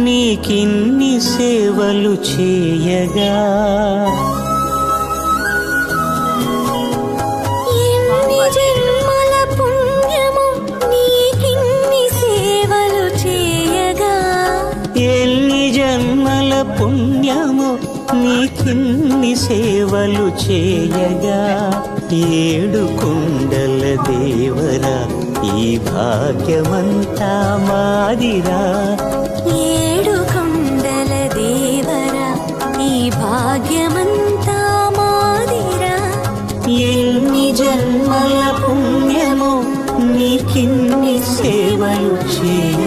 నీకిన్ని సేవలు చేయగా ఎన్ని జన్మల పుణ్యము నీకిన్ని సేవలు చేయగా ఎన్ని జన్మల పుణ్యము నీకిన్ని సేవలు చేయగా ఏడు కొండల దేవరా ఈ భాగ్యమంతా మాదిరా ఏడు కొండల దేవరా ఈ భాగ్యమంతా మాదిరా ఎన్ని జన్మల పుణ్యము నీకిన్ని సేవలు చేయ